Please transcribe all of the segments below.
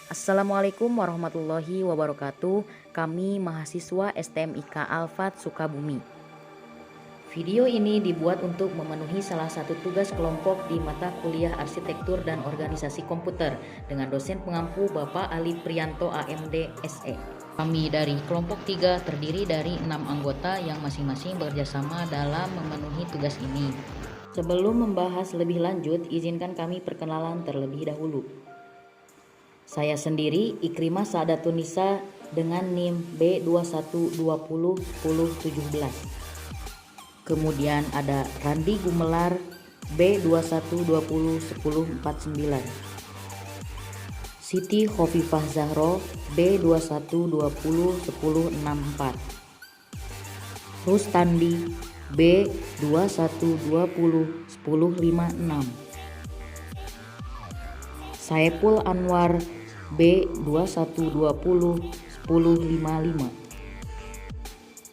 Assalamualaikum warahmatullahi wabarakatuh. Kami mahasiswa STMIK Alfat Sukabumi. Video ini dibuat untuk memenuhi salah satu tugas kelompok di mata kuliah Arsitektur dan Organisasi Komputer dengan dosen pengampu Bapak Ali Priyanto AMD SE. Kami dari kelompok 3 terdiri dari 6 anggota yang masing-masing bekerjasama dalam memenuhi tugas ini. Sebelum membahas lebih lanjut, izinkan kami perkenalan terlebih dahulu. Saya sendiri Ikrimah Saadatunisa dengan NIM B21201017. Kemudian ada Randi Gumelar B21201049. Siti Khofifah Zahro B21201064. Rustandi B21201056. Saepul Anwar B21201055.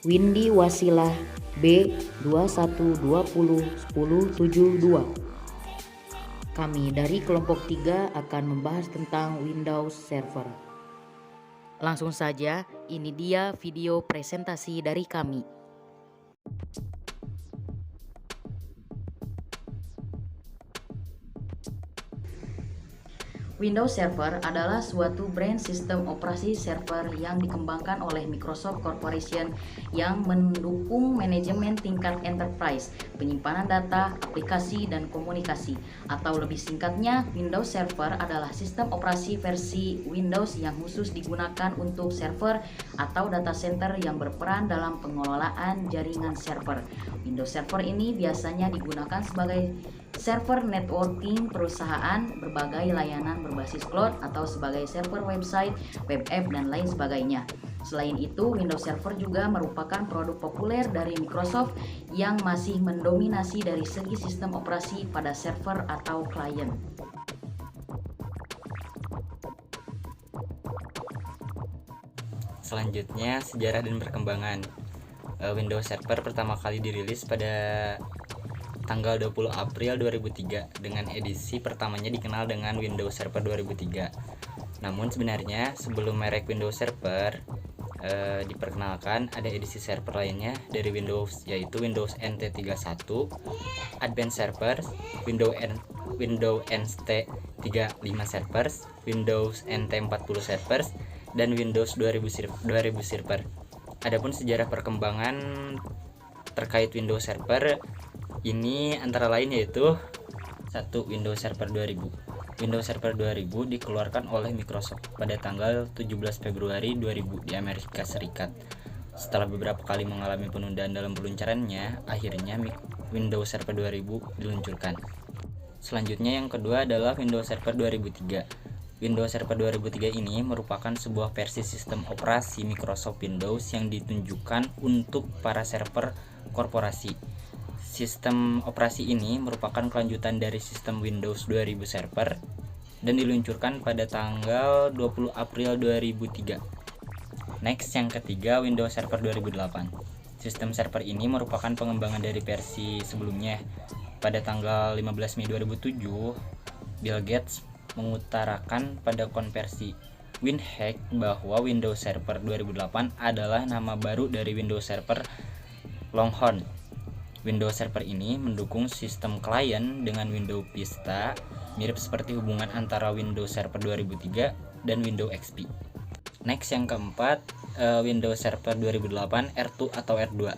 Windy Wasilah B21201072. Kami dari kelompok 3 akan membahas tentang Windows Server. Langsung saja, ini dia video presentasi dari kami. Windows Server adalah suatu brand sistem operasi server yang dikembangkan oleh Microsoft Corporation yang mendukung manajemen tingkat enterprise, penyimpanan data, aplikasi, dan komunikasi. Atau lebih singkatnya, Windows Server adalah sistem operasi versi Windows yang khusus digunakan untuk server atau data center yang berperan dalam pengelolaan jaringan server. Windows Server ini biasanya digunakan sebagai server networking perusahaan, berbagai layanan berbasis cloud, atau sebagai server website, web app, dan lain sebagainya. Selain itu, Windows Server juga merupakan produk populer dari Microsoft yang masih mendominasi dari segi sistem operasi pada server atau klien. Selanjutnya, sejarah dan perkembangan. Windows Server pertama kali dirilis pada tanggal 20 April 2003 dengan edisi pertamanya dikenal dengan Windows Server 2003. Namun sebenarnya sebelum merek Windows Server diperkenalkan, ada edisi server lainnya dari Windows, yaitu Windows NT 31, Advanced Servers, Windows NT 35 Servers, Windows NT 40 Servers, dan Windows 2000 Server. Adapun sejarah perkembangan terkait Windows Server ini antara lain yaitu 1. Windows Server 2000. Windows Server 2000 dikeluarkan oleh Microsoft pada tanggal 17 Februari 2000 di Amerika Serikat. Setelah beberapa kali mengalami penundaan dalam peluncurannya, akhirnya Windows Server 2000 diluncurkan. Selanjutnya yang kedua adalah Windows Server 2003. Windows Server 2003 ini merupakan sebuah versi sistem operasi Microsoft Windows yang ditunjukkan untuk para server korporasi. Sistem operasi ini merupakan kelanjutan dari sistem Windows 2000 Server dan diluncurkan pada tanggal 20 April 2003. Next, yang ketiga, Windows Server 2008. Sistem server ini merupakan pengembangan dari versi sebelumnya. Pada tanggal 15 Mei 2007, Bill Gates mengutarakan pada konversi WinHack bahwa Windows Server 2008 adalah nama baru dari Windows Server Longhorn. Windows Server ini mendukung sistem klien dengan Windows Vista, mirip seperti hubungan antara Windows Server 2003 dan Windows XP. Next, yang keempat, Windows Server 2008 R2 atau R2.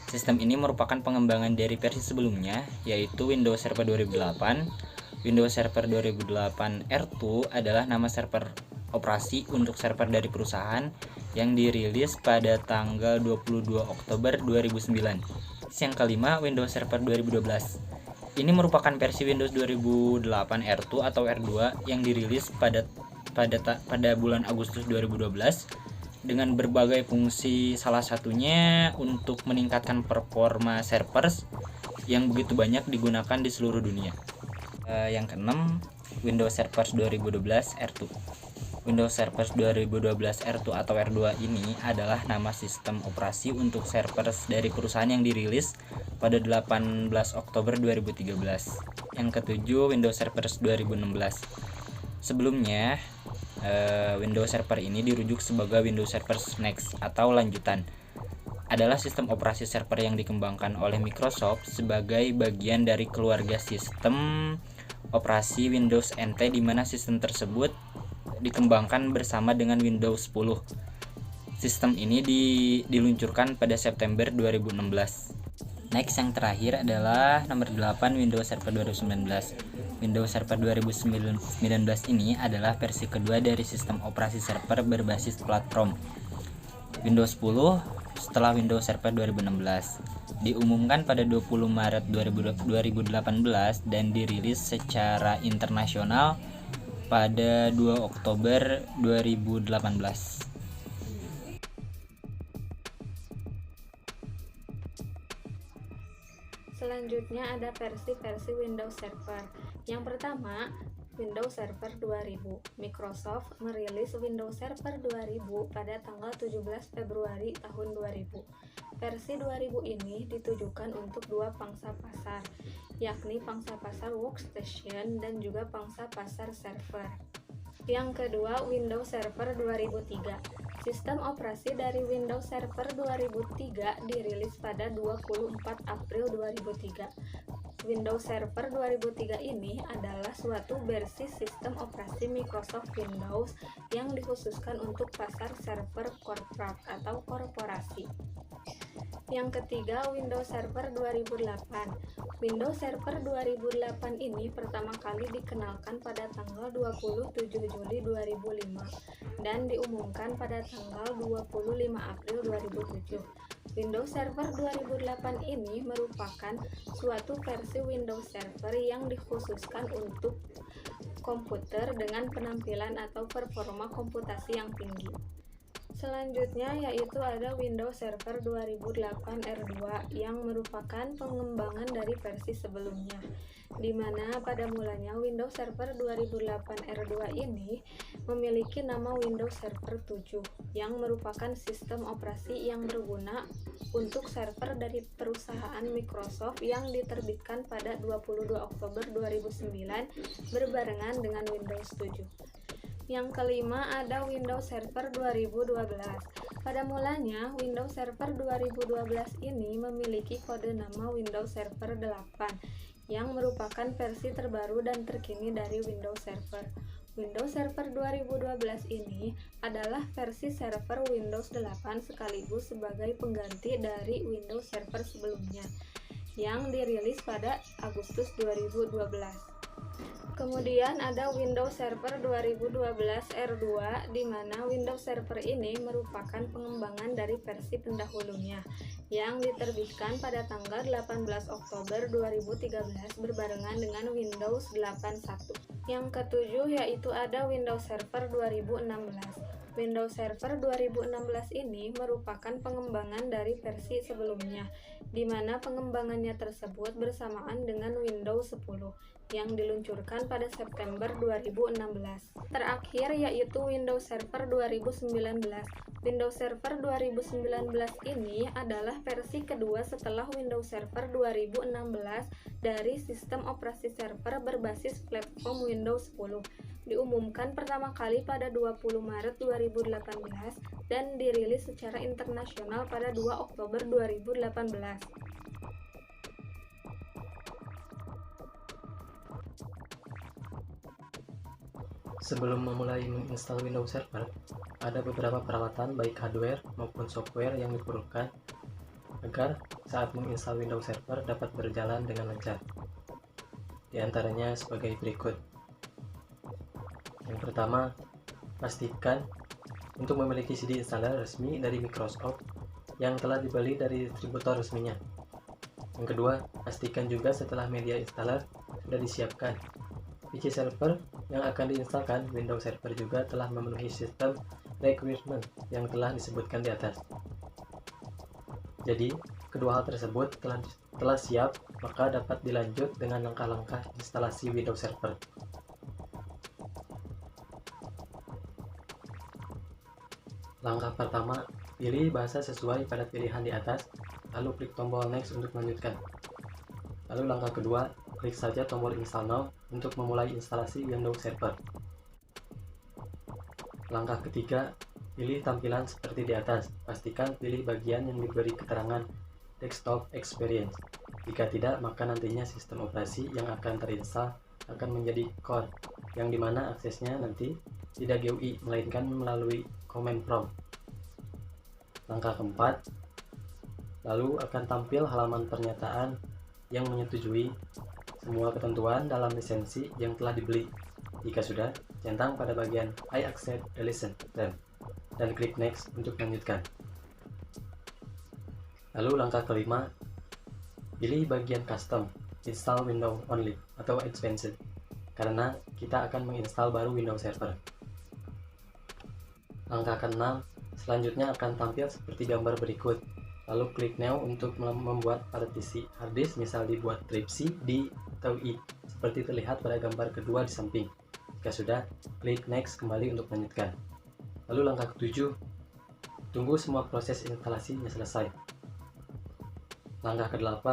Sistem ini merupakan pengembangan dari versi sebelumnya, yaitu Windows Server 2008. Windows Server 2008 R2 adalah nama server operasi untuk server dari perusahaan yang dirilis pada tanggal 22 Oktober 2009. Yang kelima, Windows Server 2012. Ini merupakan versi Windows 2008 R2 atau R2 yang dirilis pada bulan Agustus 2012 dengan berbagai fungsi, salah satunya untuk meningkatkan performa servers yang begitu banyak digunakan di seluruh dunia. Yang keenam, Windows Server 2012 R2. Windows Server 2012 R2 atau R2 ini adalah nama sistem operasi untuk server dari perusahaan yang dirilis pada 18 Oktober 2013. Yang ketujuh, Windows Server 2016. Sebelumnya, Windows Server ini dirujuk sebagai Windows Server Next atau lanjutan. Adalah sistem operasi server yang dikembangkan oleh Microsoft sebagai bagian dari keluarga sistem operasi Windows NT, di mana sistem tersebut dikembangkan bersama dengan Windows 10. Sistem ini diluncurkan pada September 2016. Next, yang terakhir adalah nomor 8, Windows Server 2019. Windows Server 2019 ini adalah versi kedua dari sistem operasi server berbasis platform Windows 10 setelah Windows Server 2016. Diumumkan pada 20 Maret 2018 dan dirilis secara internasional pada 2 Oktober 2018. Selanjutnya ada versi-versi Windows Server. Yang pertama, Windows Server 2000. Microsoft merilis Windows Server 2000 pada tanggal 17 Februari tahun 2000. Versi 2000 ini ditujukan untuk dua pangsa pasar, yakni pangsa pasar workstation dan juga pangsa pasar server. Yang kedua, Windows Server 2003. Sistem operasi dari Windows Server 2003 dirilis pada 24 April 2003. Windows Server 2003 ini adalah suatu versi sistem operasi Microsoft Windows yang dikhususkan untuk pasar server corporate atau korporasi. Yang ketiga, Windows Server 2008. Windows Server 2008 ini pertama kali dikenalkan pada tanggal 27 Juli 2005 dan diumumkan pada tanggal 25 April 2007. Windows Server 2008 ini merupakan suatu versi Windows Server yang dikhususkan untuk komputer dengan penampilan atau performa komputasi yang tinggi. Selanjutnya yaitu ada Windows Server 2008 R2 yang merupakan pengembangan dari versi sebelumnya, di mana pada mulanya Windows Server 2008 R2 ini memiliki nama Windows Server 7 yang merupakan sistem operasi yang berguna untuk server dari perusahaan Microsoft yang diterbitkan pada 22 Oktober 2009 berbarengan dengan Windows 7. Yang kelima ada Windows Server 2012. Pada mulanya, Windows Server 2012 ini memiliki kode nama Windows Server 8 yang merupakan versi terbaru dan terkini dari Windows Server. Windows Server 2012 ini adalah versi server Windows 8 sekaligus sebagai pengganti dari Windows Server sebelumnya yang dirilis pada Agustus 2012. Kemudian ada Windows Server 2012 R2, di mana Windows Server ini merupakan pengembangan dari versi pendahulunya yang diterbitkan pada tanggal 18 Oktober 2013 berbarengan dengan Windows 8.1. Yang ketujuh yaitu ada Windows Server 2016. Windows Server 2016 ini merupakan pengembangan dari versi sebelumnya, di mana pengembangannya tersebut bersamaan dengan Windows 10 yang diluncurkan pada September 2016. Terakhir yaitu Windows Server 2019. Windows Server 2019 ini adalah versi kedua setelah Windows Server 2016 dari sistem operasi server berbasis platform Windows 10. Diumumkan pertama kali pada 20 Maret 2018 dan dirilis secara internasional pada 2 Oktober 2018. Sebelum memulai menginstal Windows Server, ada beberapa peralatan baik hardware maupun software yang diperlukan agar saat menginstal Windows Server dapat berjalan dengan lancar. Di antaranya sebagai berikut. Yang pertama, pastikan untuk memiliki CD installer resmi dari Microsoft yang telah dibeli dari distributor resminya. Yang kedua, pastikan juga setelah media installer sudah disiapkan. PC server yang akan diinstalkan Windows Server juga telah memenuhi sistem requirement yang telah disebutkan di atas. Jadi, kedua hal tersebut telah siap, maka dapat dilanjut dengan langkah-langkah instalasi Windows Server. Langkah pertama, pilih bahasa sesuai pada pilihan di atas, lalu klik tombol Next untuk melanjutkan. Lalu langkah kedua, klik saja tombol Install Now untuk memulai instalasi Windows Server. Langkah ketiga, pilih tampilan seperti di atas. Pastikan pilih bagian yang diberi keterangan Desktop Experience. Jika tidak, maka nantinya sistem operasi yang akan terinstall akan menjadi core, yang dimana aksesnya nanti tidak GUI, melainkan melalui command prompt. Langkah keempat, lalu akan tampil halaman pernyataan yang menyetujui semua ketentuan dalam lisensi yang telah dibeli. Jika sudah, centang pada bagian I accept the license term dan klik next untuk melanjutkan. Lalu langkah kelima, pilih bagian custom, install window only atau advanced, karena kita akan menginstal baru Windows Server. Langkah keenam, selanjutnya akan tampil seperti gambar berikut. Lalu klik now untuk membuat partisi hard disk, misal dibuat drive C, D, atau E, seperti terlihat pada gambar kedua di samping. Jika sudah, klik next kembali untuk melanjutkan. Lalu langkah ketujuh, tunggu semua proses instalasinya selesai. Langkah ke-8,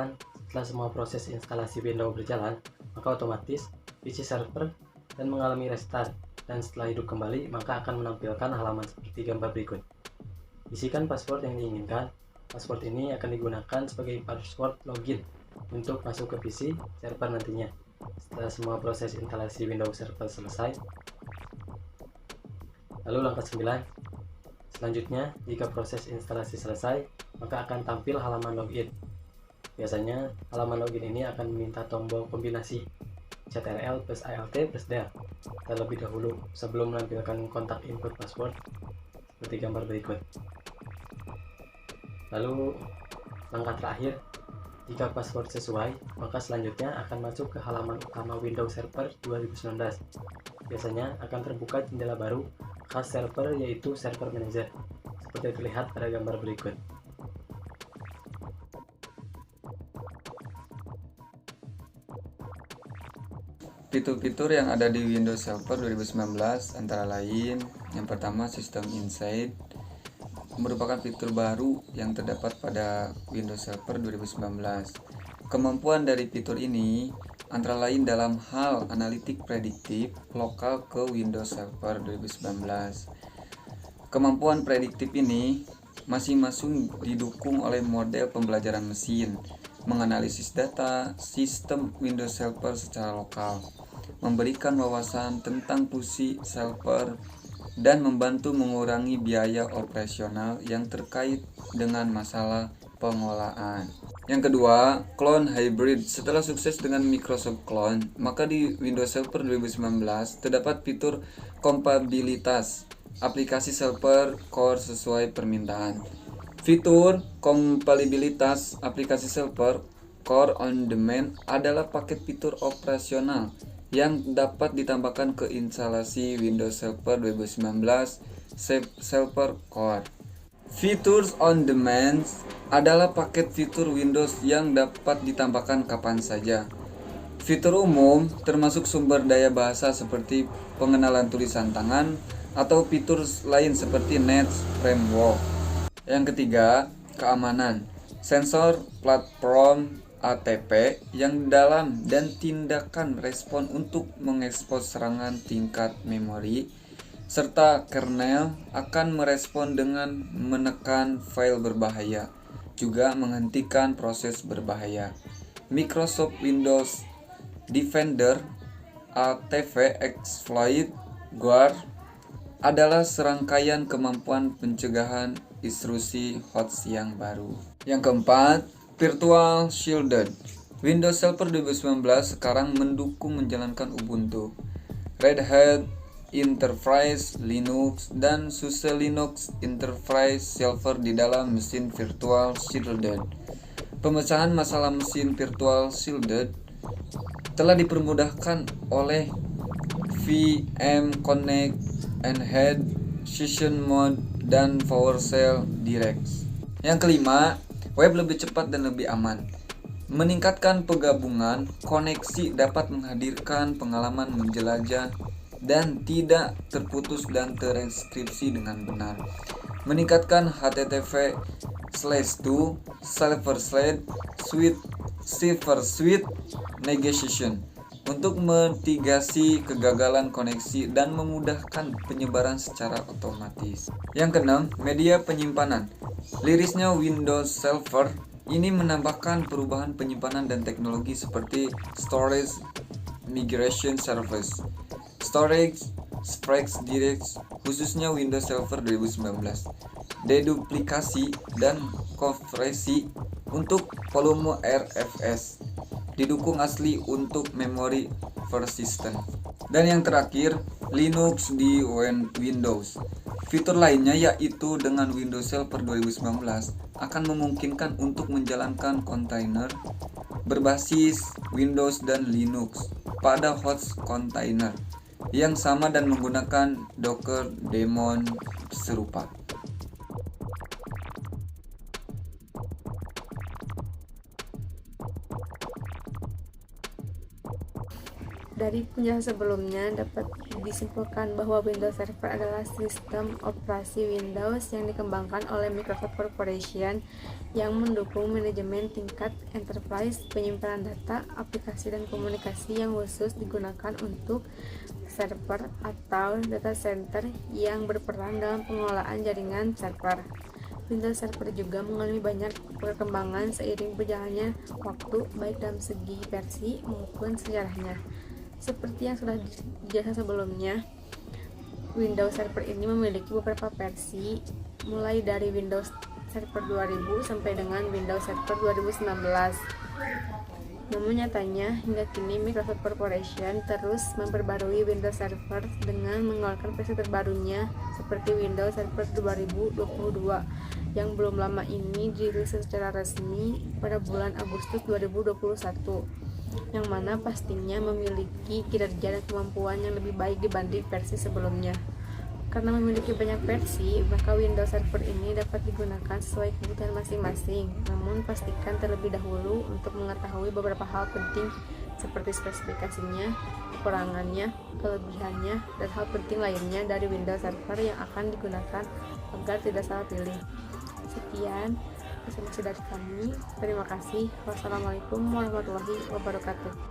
setelah semua proses instalasi Windows berjalan, maka otomatis PC server dan mengalami restart, dan setelah hidup kembali maka akan menampilkan halaman seperti gambar berikut. Isikan password yang diinginkan. Password ini akan digunakan sebagai password login untuk masuk ke PC server nantinya. Setelah semua proses instalasi Windows Server selesai. Lalu langkah 9, selanjutnya jika proses instalasi selesai, maka akan tampil halaman login. Biasanya halaman login ini akan meminta tombol kombinasi CTRL plus ALT plus del terlebih dahulu sebelum menampilkan kontak input password seperti gambar berikut. Lalu langkah terakhir, jika password sesuai, maka selanjutnya akan masuk ke halaman utama Windows Server 2019. Biasanya akan terbuka jendela baru khas server, yaitu Server Manager, seperti terlihat pada gambar berikut. Fitur-fitur yang ada di Windows Server 2019 antara lain, yang pertama System Insight, merupakan fitur baru yang terdapat pada Windows Server 2019. Kemampuan dari fitur ini antara lain dalam hal analitik prediktif lokal ke Windows Server 2019. Kemampuan prediktif ini masing-masing didukung oleh model pembelajaran mesin, menganalisis data sistem Windows Server secara lokal, memberikan wawasan tentang fungsi server, dan membantu mengurangi biaya operasional yang terkait dengan masalah pengolahan. Yang kedua, clone hybrid. Setelah sukses dengan Microsoft Clone, maka di Windows Server 2019 terdapat fitur kompatibilitas aplikasi server core sesuai permintaan. Fitur kompatibilitas aplikasi server core on demand adalah paket fitur operasional yang dapat ditambahkan ke instalasi Windows Server 2019 Server Core. Features on demand adalah paket fitur Windows yang dapat ditambahkan kapan saja. Fitur umum termasuk sumber daya bahasa seperti pengenalan tulisan tangan atau fitur lain seperti Net Framework. Yang ketiga, keamanan. Sensor platform ATP yang dalam dan tindakan respon untuk mengekspos serangan tingkat memori, serta kernel akan merespon dengan menekan file berbahaya, juga menghentikan proses berbahaya. Microsoft Windows Defender ATV Exploit Guard adalah serangkaian kemampuan pencegahan intrusi host yang baru. Yang keempat, Virtual Shielded. Windows Server 2019 sekarang mendukung menjalankan Ubuntu, Red Hat Enterprise Linux, dan SUSE Linux Enterprise Server di dalam mesin Virtual Shielded. Pemecahan masalah mesin Virtual Shielded telah dipermudahkan oleh VM Connect, Enhanced Session Mode, dan PowerShell Direct. Yang kelima, web lebih cepat dan lebih aman. Meningkatkan penggabungan koneksi dapat menghadirkan pengalaman menjelajah dan tidak terputus dan terenkripsi dengan benar. Meningkatkan HTTP//2 server/suite negotiation untuk mitigasi kegagalan koneksi dan memudahkan penyebaran secara otomatis. Yang keenam, media penyimpanan. Rilisnya Windows Server ini menambahkan perubahan penyimpanan dan teknologi seperti Storage Migration Service, Storage Spreads Direct, khususnya Windows Server 2019, deduplikasi dan konversi untuk volume RFS, didukung asli untuk memori persistent. Dan yang terakhir, Linux di Windows. Fitur lainnya yaitu dengan Windows Server 2019 akan memungkinkan untuk menjalankan kontainer berbasis Windows dan Linux pada host kontainer yang sama dan menggunakan Docker daemon serupa. Dari penjelasan sebelumnya dapat disimpulkan bahwa Windows Server adalah sistem operasi Windows yang dikembangkan oleh Microsoft Corporation yang mendukung manajemen tingkat enterprise, penyimpanan data, aplikasi dan komunikasi yang khusus digunakan untuk server atau data center yang berperan dalam pengelolaan jaringan server. Windows Server juga mengalami banyak perkembangan seiring berjalannya waktu, baik dalam segi versi maupun sejarahnya. Seperti yang sudah dijelaskan sebelumnya, Windows Server ini memiliki beberapa versi, mulai dari Windows Server 2000 sampai dengan Windows Server 2019. Namun nyatanya, hingga kini Microsoft Corporation terus memperbarui Windows Server dengan mengeluarkan versi terbarunya seperti Windows Server 2022 yang belum lama ini dirilis secara resmi pada bulan Agustus 2021, yang mana pastinya memiliki kinerja dan kemampuan yang lebih baik dibanding versi sebelumnya. Karena memiliki banyak versi, maka Windows Server ini dapat digunakan sesuai kebutuhan masing-masing. Namun pastikan terlebih dahulu untuk mengetahui beberapa hal penting seperti spesifikasinya, kekurangannya, kelebihannya, dan hal penting lainnya dari Windows Server yang akan digunakan agar tidak salah pilih. Sekian informasi dari kami. Terima kasih. Wassalamualaikum warahmatullahi wabarakatuh.